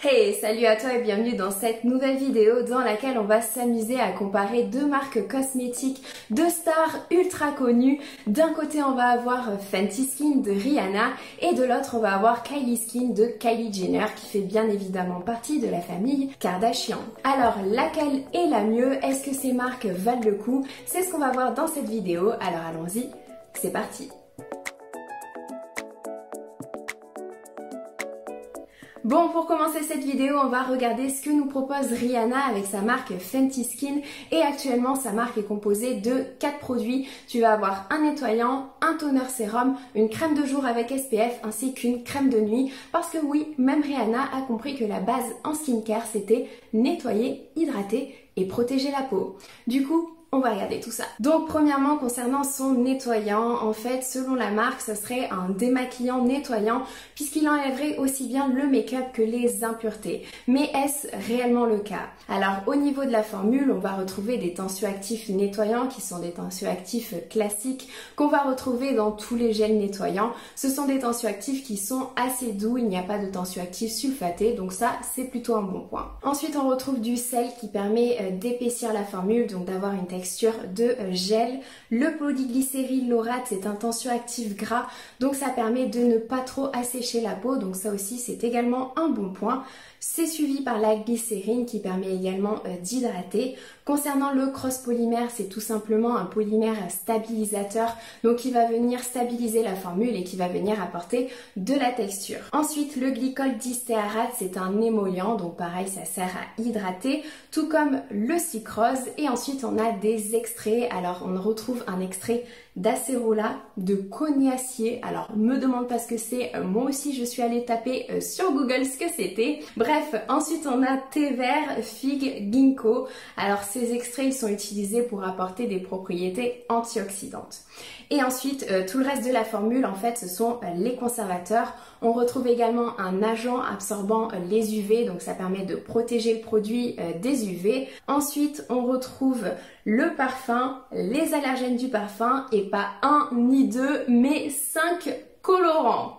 Hey, salut à toi et bienvenue dans cette nouvelle vidéo dans laquelle on va s'amuser à comparer deux marques cosmétiques de stars ultra connues. D'un côté on va avoir Fenty Skin de Rihanna et de l'autre on va avoir Kylie Skin de Kylie Jenner qui fait bien évidemment partie de la famille Kardashian. Alors laquelle est la mieux? Est-ce que ces marques valent le coup? C'est ce qu'on va voir dans cette vidéo, alors allons-y, c'est parti! Bon, pour commencer cette vidéo, on va regarder ce que nous propose Rihanna avec sa marque Fenty Skin. Et actuellement, sa marque est composée de 4 produits. Tu vas avoir un nettoyant, un toner sérum, une crème de jour avec SPF ainsi qu'une crème de nuit. Parce que oui, même Rihanna a compris que la base en skincare, c'était nettoyer, hydrater et protéger la peau. Du coup, on va regarder tout ça. Donc premièrement, concernant son nettoyant, en fait, selon la marque, ce serait un démaquillant nettoyant puisqu'il enlèverait aussi bien le make-up que les impuretés. Mais est-ce réellement le cas? Alors au niveau de la formule, on va retrouver des tensioactifs nettoyants qui sont des tensioactifs classiques qu'on va retrouver dans tous les gels nettoyants. Ce sont des tensioactifs qui sont assez doux, il n'y a pas de tensioactifs sulfatés, donc ça c'est plutôt un bon point. Ensuite on retrouve du sel qui permet d'épaissir la formule, donc d'avoir une texture de gel. Le polyglycéryle laurate, c'est un tensioactif gras, donc ça permet de ne pas trop assécher la peau, donc ça aussi c'est également un bon point. C'est suivi par la glycérine qui permet également d'hydrater. Concernant le cross polymère, c'est tout simplement un polymère stabilisateur, donc qui va venir stabiliser la formule et qui va venir apporter de la texture. Ensuite, le glycol distéarate, c'est un émollient, donc pareil, ça sert à hydrater, tout comme le sucrose. Et ensuite, on a des extraits. Alors, on retrouve un extrait d'acérola, de cognacier. Alors, me demande pas ce que c'est. Moi aussi, je suis allée taper sur Google ce que c'était. Bref, ensuite, on a thé vert, figue, ginkgo. Alors, ces extraits, ils sont utilisés pour apporter des propriétés antioxydantes. Et ensuite, tout le reste de la formule, en fait, ce sont les conservateurs. On retrouve également un agent absorbant les UV, donc ça permet de protéger le produit des UV. Ensuite, on retrouve le parfum, les allergènes du parfum, et pas un ni deux, mais 5 colorants.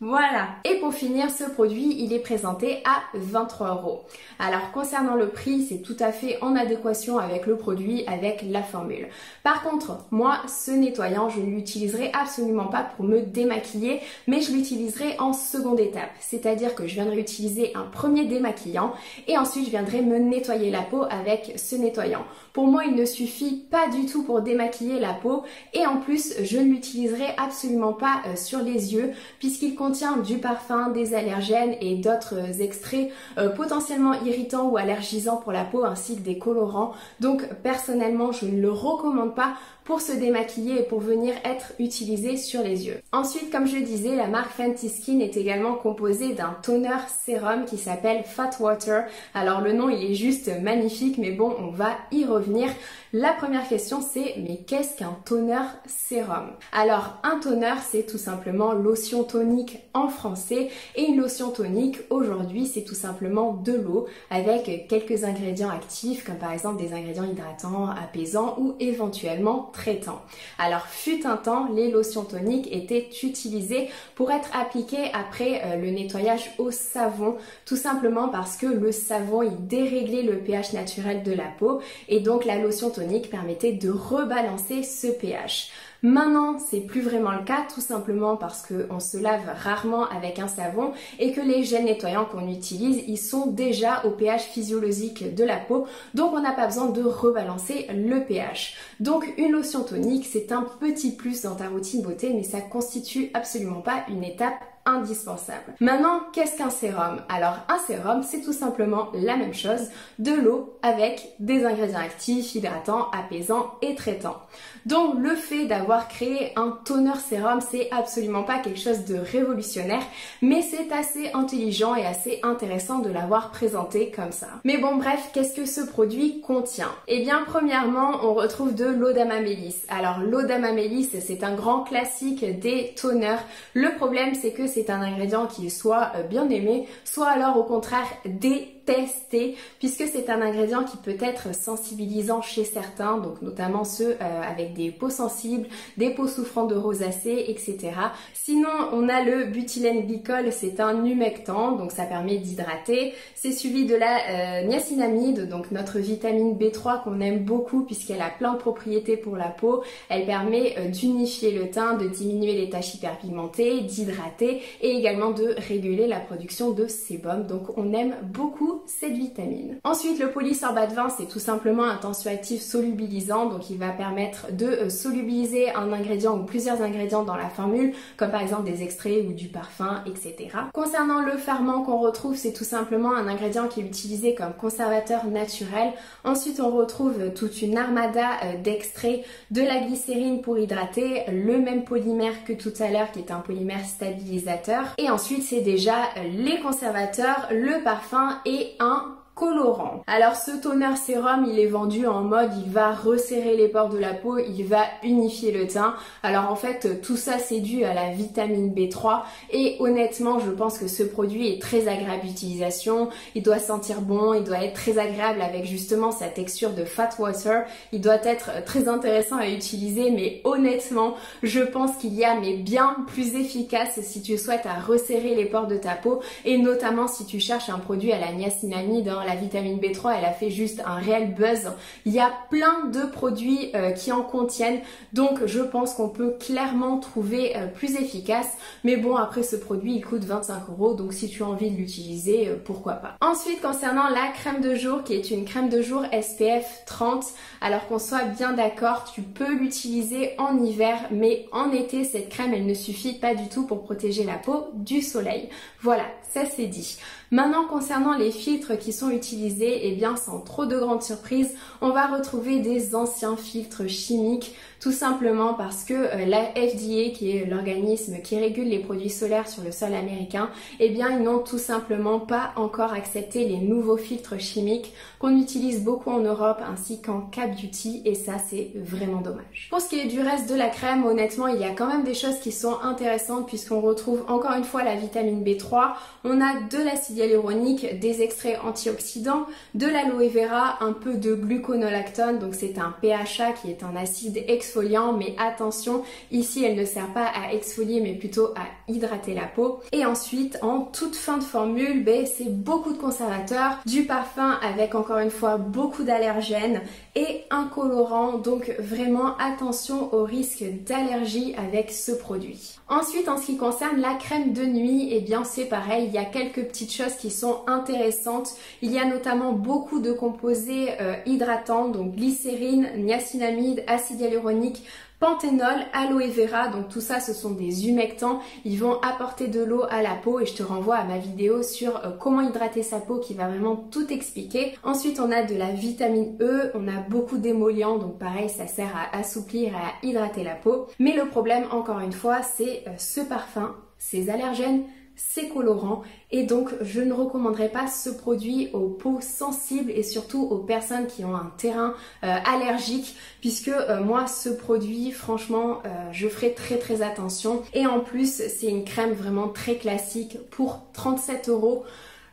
Voilà. Et pour finir, ce produit, il est présenté à 23 €. Alors, concernant le prix, c'est tout à fait en adéquation avec le produit, avec la formule. Par contre, moi, ce nettoyant, je ne l'utiliserai absolument pas pour me démaquiller, mais je l'utiliserai en seconde étape. C'est-à-dire que je viendrai utiliser un premier démaquillant et ensuite, je viendrai me nettoyer la peau avec ce nettoyant. Pour moi, il ne suffit pas du tout pour démaquiller la peau et en plus, je ne l'utiliserai absolument pas sur les yeux puisqu'il contient du parfum, des allergènes et d'autres extraits potentiellement irritants ou allergisants pour la peau ainsi que des colorants. Donc personnellement, je ne le recommande pas pour se démaquiller et pour venir être utilisé sur les yeux. Ensuite, comme je disais, la marque Fenty Skin est également composée d'un toner sérum qui s'appelle Fat Water. Alors le nom, il est juste magnifique, mais bon, on va y revenir. La première question, c'est mais qu'est-ce qu'un toner sérum? Alors un toner, c'est tout simplement lotion tonique en français, et une lotion tonique aujourd'hui, c'est tout simplement de l'eau avec quelques ingrédients actifs comme par exemple des ingrédients hydratants, apaisants ou éventuellement traitants. Alors fut un temps, les lotions toniques étaient utilisées pour être appliquées après le nettoyage au savon, tout simplement parce que le savon, il déréglait le pH naturel de la peau et donc la lotion tonique permettait de rebalancer ce pH. Maintenant, c'est plus vraiment le cas, tout simplement parce qu'on se lave rarement avec un savon et que les gels nettoyants qu'on utilise, ils sont déjà au pH physiologique de la peau, donc on n'a pas besoin de rebalancer le pH. Donc une lotion tonique, c'est un petit plus dans ta routine beauté, mais ça constitue absolument pas une étape indispensable. Maintenant, qu'est-ce qu'un sérum? Alors un sérum, c'est tout simplement la même chose, de l'eau avec des ingrédients actifs, hydratants, apaisants et traitants. Donc le fait d'avoir créé un toner sérum, c'est absolument pas quelque chose de révolutionnaire, mais c'est assez intelligent et assez intéressant de l'avoir présenté comme ça. Mais bon bref, qu'est-ce que ce produit contient? Eh bien premièrement, on retrouve de l'eau d'amamélis. Alors l'eau d'amamélis, c'est un grand classique des toners. Le problème, c'est que c'est un ingrédient qui est soit bien aimé, soit alors au contraire détesté. tester puisque c'est un ingrédient qui peut être sensibilisant chez certains, donc notamment ceux avec des peaux sensibles, des peaux souffrant de rosacée, etc. Sinon, on a le butylène glycol, c'est un humectant, donc ça permet d'hydrater. C'est suivi de la niacinamide, donc notre vitamine B3 qu'on aime beaucoup puisqu'elle a plein de propriétés pour la peau. Elle permet d'unifier le teint, de diminuer les taches hyperpigmentées, d'hydrater et également de réguler la production de sébum. Donc on aime beaucoup cette vitamine. Ensuite, le polysorbate 20, c'est tout simplement un tensioactif solubilisant, donc il va permettre de solubiliser un ingrédient ou plusieurs ingrédients dans la formule, comme par exemple des extraits ou du parfum, etc. Concernant le ferment qu'on retrouve, c'est tout simplement un ingrédient qui est utilisé comme conservateur naturel. Ensuite, on retrouve toute une armada d'extraits, de la glycérine pour hydrater, le même polymère que tout à l'heure qui est un polymère stabilisateur. Et ensuite, c'est déjà les conservateurs, le parfum et un colorant. Alors ce toner sérum, il est vendu en mode il va resserrer les pores de la peau, il va unifier le teint. Alors en fait tout ça c'est dû à la vitamine B3 et honnêtement je pense que ce produit est très agréable d'utilisation, il doit sentir bon, il doit être très agréable avec justement sa texture de fat water, il doit être très intéressant à utiliser, mais honnêtement je pense qu'il y a mais bien plus efficace si tu souhaites à resserrer les pores de ta peau et notamment si tu cherches un produit à la niacinamide. La vitamine B3 elle a fait juste un réel buzz. Il y a plein de produits qui en contiennent, donc je pense qu'on peut clairement trouver plus efficace, mais bon après ce produit il coûte 25 €, donc si tu as envie de l'utiliser, pourquoi pas. Ensuite concernant la crème de jour qui est une crème de jour SPF 30, alors qu'on soit bien d'accord, tu peux l'utiliser en hiver, mais en été cette crème elle ne suffit pas du tout pour protéger la peau du soleil. Voilà, ça c'est dit. Maintenant concernant les filtres qui sont utilisés, eh bien sans trop de grandes surprises, on va retrouver des anciens filtres chimiques, tout simplement parce que la FDA, qui est l'organisme qui régule les produits solaires sur le sol américain, eh bien ils n'ont tout simplement pas encore accepté les nouveaux filtres chimiques qu'on utilise beaucoup en Europe ainsi qu'en Cap Beauty, et ça c'est vraiment dommage. Pour ce qui est du reste de la crème, honnêtement il y a quand même des choses qui sont intéressantes puisqu'on retrouve encore une fois la vitamine B3, on a de l'acide hyaluronique, des extraits antioxydants, de l'aloe vera, un peu de gluconolactone, donc c'est un PHA qui est un acide exfoliant, mais attention, ici elle ne sert pas à exfolier mais plutôt à hydrater la peau. Et ensuite en toute fin de formule, c'est beaucoup de conservateurs, du parfum avec encore une fois beaucoup d'allergènes et un colorant, donc vraiment attention au risque d'allergie avec ce produit. Ensuite en ce qui concerne la crème de nuit, eh bien c'est pareil, il y a quelques petites choses qui sont intéressantes. Il y a notamment beaucoup de composés hydratants, donc glycérine, niacinamide, acide hyaluronique, panthénol, aloe vera, donc tout ça ce sont des humectants, ils vont apporter de l'eau à la peau et je te renvoie à ma vidéo sur comment hydrater sa peau qui va vraiment tout expliquer. Ensuite on a de la vitamine E, on a beaucoup d'émollients, donc pareil ça sert à assouplir et à hydrater la peau. Mais le problème encore une fois c'est ce parfum, ces allergènes, c'est colorant et donc je ne recommanderais pas ce produit aux peaux sensibles et surtout aux personnes qui ont un terrain allergique, puisque moi ce produit franchement je ferai très attention, et en plus c'est une crème vraiment très classique pour 37 €.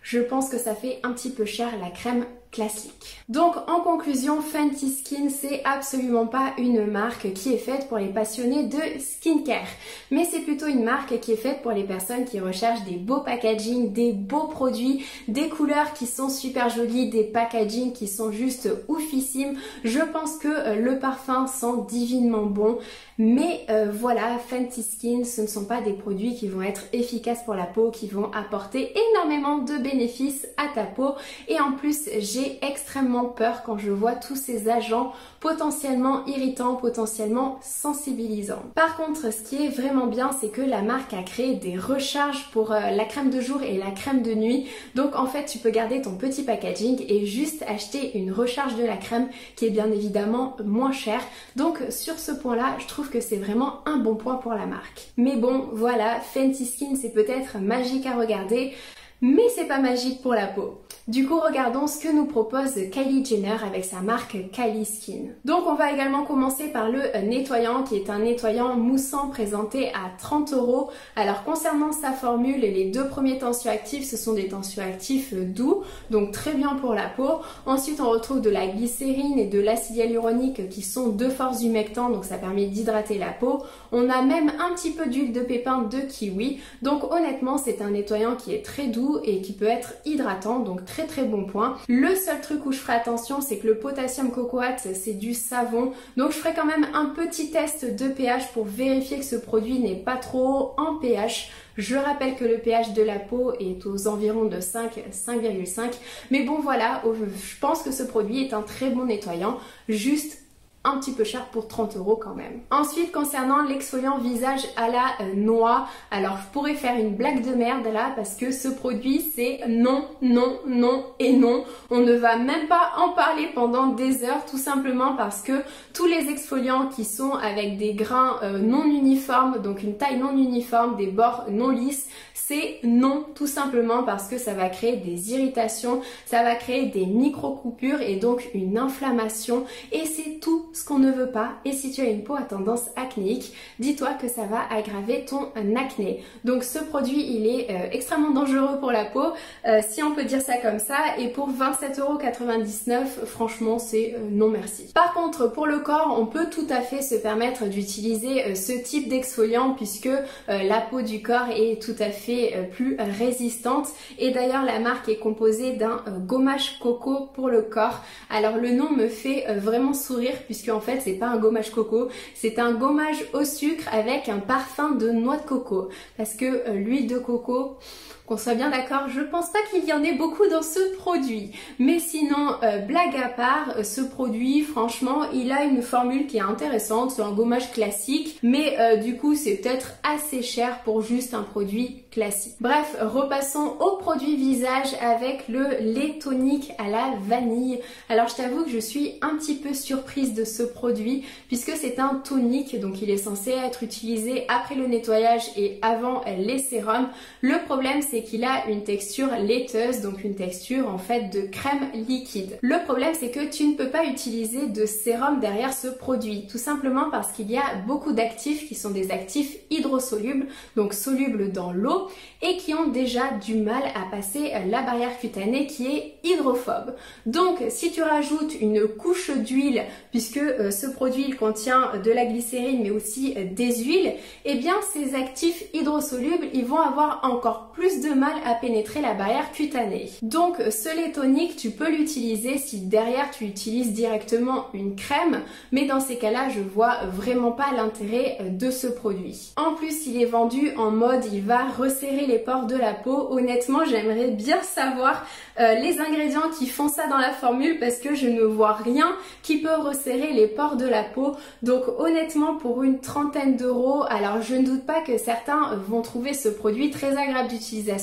Je pense que ça fait un petit peu cher la crème classique. Donc en conclusion, Fenty Skin c'est absolument pas une marque qui est faite pour les passionnés de skincare, mais c'est plutôt une marque qui est faite pour les personnes qui recherchent des beaux packaging, des beaux produits, des couleurs qui sont super jolies, des packaging qui sont juste oufissimes. Je pense que le parfum sent divinement bon, mais voilà, Fenty Skin ce ne sont pas des produits qui vont être efficaces pour la peau, qui vont apporter énormément de bénéfices à ta peau, et en plus j'ai extrêmement peur quand je vois tous ces agents potentiellement irritants, potentiellement sensibilisants. Par contre, ce qui est vraiment bien, c'est que la marque a créé des recharges pour la crème de jour et la crème de nuit. Donc en fait, tu peux garder ton petit packaging et juste acheter une recharge de la crème qui est bien évidemment moins chère. Donc sur ce point-là, je trouve que c'est vraiment un bon point pour la marque. Mais bon, voilà, Fenty Skin, c'est peut-être magique à regarder, mais c'est pas magique pour la peau. Du coup, regardons ce que nous propose Kylie Jenner avec sa marque Kylie Skin. Donc on va également commencer par le nettoyant qui est un nettoyant moussant présenté à 30 €. Alors concernant sa formule, les deux premiers tensioactifs, ce sont des tensioactifs doux, donc très bien pour la peau. Ensuite on retrouve de la glycérine et de l'acide hyaluronique qui sont deux forces humectants, donc ça permet d'hydrater la peau. On a même un petit peu d'huile de pépin de kiwi, donc honnêtement c'est un nettoyant qui est très doux et qui peut être hydratant, donc très bon point. Le seul truc où je ferai attention, c'est que le potassium cocoate c'est du savon, donc je ferai quand même un petit test de pH pour vérifier que ce produit n'est pas trop haut en pH. Je rappelle que le pH de la peau est aux environs de 5,5, mais bon voilà, je pense que ce produit est un très bon nettoyant, juste un petit peu cher pour 30 € quand même. Ensuite, concernant l'exfoliant visage à la noix, alors je pourrais faire une blague de merde là parce que ce produit c'est non, non, non et non. On ne va même pas en parler pendant des heures, tout simplement parce que tous les exfoliants qui sont avec des grains non uniformes, donc une taille non uniforme, des bords non lisses, c'est non, tout simplement parce que ça va créer des irritations, ça va créer des micro-coupures et donc une inflammation, et c'est tout ce qu'on ne veut pas. Et si tu as une peau à tendance acnéique, dis-toi que ça va aggraver ton acné. Donc ce produit il est extrêmement dangereux pour la peau, si on peut dire ça comme ça, et pour 27,99 €, franchement c'est non merci. Par contre pour le corps, on peut tout à fait se permettre d'utiliser ce type d'exfoliant puisque la peau du corps est tout à fait plus résistante, et d'ailleurs la marque est composée d'un gommage coco pour le corps. Alors le nom me fait vraiment sourire puisque en fait c'est pas un gommage coco, c'est un gommage au sucre avec un parfum de noix de coco, parce que l'huile de coco, qu'on soit bien d'accord, je pense pas qu'il y en ait beaucoup dans ce produit. Mais sinon, blague à part, ce produit, franchement, il a une formule qui est intéressante. C'est un gommage classique, mais du coup, c'est peut-être assez cher pour juste un produit classique. Bref, repassons au produit visage avec le lait tonique à la vanille. Alors, je t'avoue que je suis un petit peu surprise de ce produit, puisque c'est un tonique, donc il est censé être utilisé après le nettoyage et avant les sérums. Le problème, c'est qu'il a une texture laiteuse, donc une texture en fait de crème liquide. Le problème c'est que tu ne peux pas utiliser de sérum derrière ce produit, tout simplement parce qu'il y a beaucoup d'actifs qui sont des actifs hydrosolubles, donc solubles dans l'eau, et qui ont déjà du mal à passer la barrière cutanée qui est hydrophobe. Donc si tu rajoutes une couche d'huile, puisque ce produit il contient de la glycérine mais aussi des huiles, et bien ces actifs hydrosolubles ils vont avoir encore plus de mal à pénétrer la barrière cutanée. Donc ce lait tonique tu peux l'utiliser si derrière tu utilises directement une crème, mais dans ces cas là je vois vraiment pas l'intérêt de ce produit. En plus il est vendu en mode il va resserrer les pores de la peau. Honnêtement j'aimerais bien savoir les ingrédients qui font ça dans la formule, parce que je ne vois rien qui peut resserrer les pores de la peau. Donc honnêtement pour une trentaine d'euros, alors je ne doute pas que certains vont trouver ce produit très agréable d'utilisation,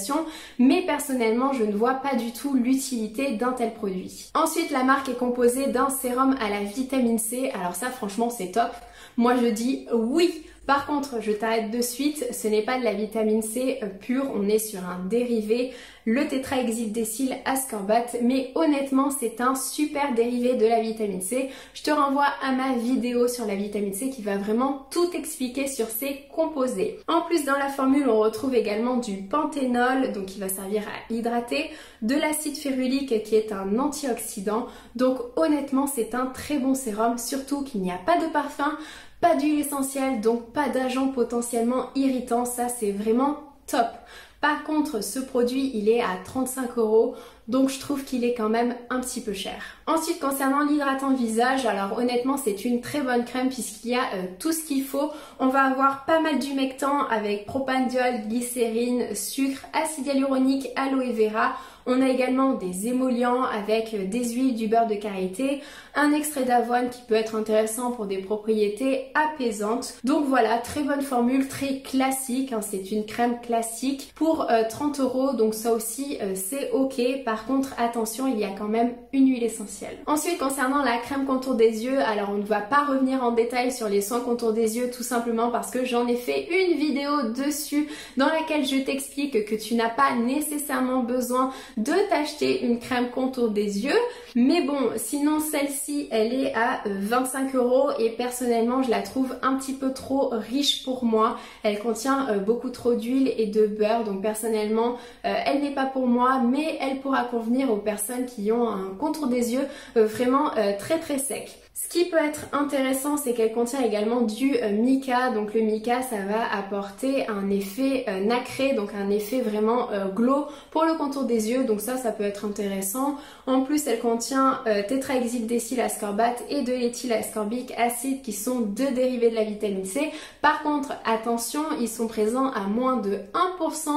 mais personnellement je ne vois pas du tout l'utilité d'un tel produit. Ensuite la marque est composée d'un sérum à la vitamine C, alors ça franchement c'est top, moi je dis oui. Par contre, je t'arrête de suite, ce n'est pas de la vitamine C pure, on est sur un dérivé, le tétrahexyldecyl ascorbate, mais honnêtement c'est un super dérivé de la vitamine C. Je te renvoie à ma vidéo sur la vitamine C qui va vraiment tout expliquer sur ses composés. En plus dans la formule on retrouve également du panthénol, donc qui va servir à hydrater, de l'acide férulique qui est un antioxydant, donc honnêtement c'est un très bon sérum, surtout qu'il n'y a pas de parfum, pas d'huile essentielle, donc pas d'agents potentiellement irritants, ça c'est vraiment top. Par contre, ce produit, il est à 35 €, donc je trouve qu'il est quand même un petit peu cher. Ensuite, concernant l'hydratant visage, alors honnêtement, c'est une très bonne crème puisqu'il y a tout ce qu'il faut. On va avoir pas mal d'humectants avec propandiol, glycérine, sucre, acide hyaluronique, aloe vera. On a également des émollients avec des huiles, du beurre de karité, un extrait d'avoine qui peut être intéressant pour des propriétés apaisantes. Donc voilà, très bonne formule, très classique, hein, c'est une crème classique pour 30 €, donc ça aussi c'est ok. Par contre, attention, il y a quand même une huile essentielle. Ensuite, concernant la crème contour des yeux, alors on ne va pas revenir en détail sur les soins contour des yeux, tout simplement parce que j'en ai fait une vidéo dessus dans laquelle je t'explique que tu n'as pas nécessairement besoin de t'acheter une crème contour des yeux. Mais bon, sinon celle-ci, elle est à 25 € et personnellement, je la trouve un petit peu trop riche pour moi. Elle contient beaucoup trop d'huile et de beurre, donc personnellement, elle n'est pas pour moi, mais elle pourra convenir aux personnes qui ont un contour des yeux vraiment très très sec. Ce qui peut être intéressant, c'est qu'elle contient également du mica. Donc le mica, ça va apporter un effet nacré, donc un effet vraiment glow pour le contour des yeux. Donc ça peut être intéressant. En plus, elle contient tétrahexyldécyl ascorbate et de l'éthylascorbique acide qui sont deux dérivés de la vitamine C. Par contre, attention, ils sont présents à moins de 1%.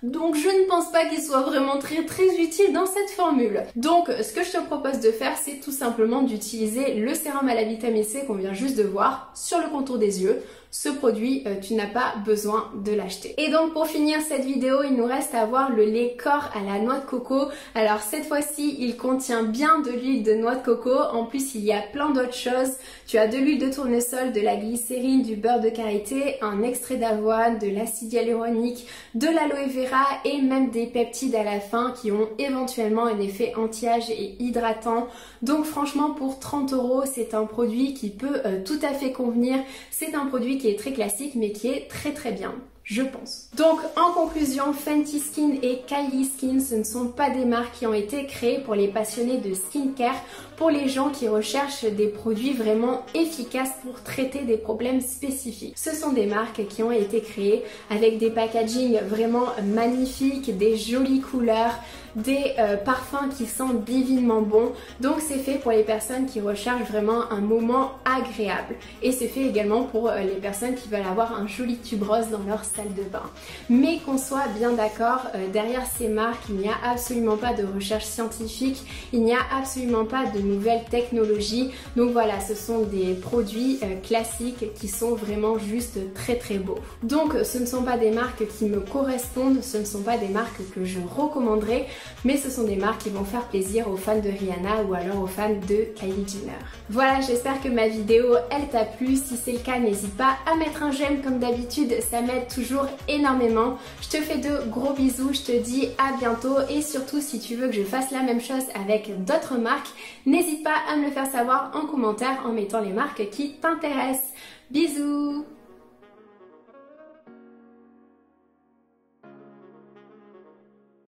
Donc je ne pense pas qu'il soit vraiment très utile dans cette formule. Donc ce que je te propose de faire, c'est tout simplement d'utiliser le sérum à la vitamine C qu'on vient juste de voir sur le contour des yeux. Ce produit, tu n'as pas besoin de l'acheter. Et donc pour finir cette vidéo, il nous reste à voir le lait corps à la noix de coco. Alors cette fois-ci, il contient bien de l'huile de noix de coco. En plus, il y a plein d'autres choses. Tu as de l'huile de tournesol, de la glycérine, du beurre de karité, un extrait d'avoine, de l'acide hyaluronique, de l'aloe vera et même des peptides à la fin qui ont éventuellement un effet anti-âge et hydratant. Donc franchement, pour 30 €, c'est un produit qui peut tout à fait convenir. C'est un produit qui est très classique mais qui est très bien, je pense. Donc en conclusion, Fenty Skin et Kylie Skin, ce ne sont pas des marques qui ont été créées pour les passionnés de skincare, pour les gens qui recherchent des produits vraiment efficaces pour traiter des problèmes spécifiques. Ce sont des marques qui ont été créées avec des packaging vraiment magnifiques, des jolies couleurs, des parfums qui sentent divinement bon. Donc c'est fait pour les personnes qui recherchent vraiment un moment agréable. Et c'est fait également pour les personnes qui veulent avoir un joli tube rose dans leur salle de bain. Mais qu'on soit bien d'accord, derrière ces marques, il n'y a absolument pas de recherche scientifique, il n'y a absolument pas de nouvelles technologies. Donc voilà, ce sont des produits classiques qui sont vraiment juste très beaux. Donc ce ne sont pas des marques qui me correspondent, ce ne sont pas des marques que je recommanderais, mais ce sont des marques qui vont faire plaisir aux fans de Rihanna ou alors aux fans de Kylie Jenner. Voilà, j'espère que ma vidéo elle t'a plu. Si c'est le cas, n'hésite pas à mettre un j'aime comme d'habitude, ça m'aide toujours énormément. Je te fais de gros bisous, je te dis à bientôt et surtout si tu veux que je fasse la même chose avec d'autres marques, n'hésite pas à me le faire savoir en commentaire en mettant les marques qui t'intéressent. Bisous!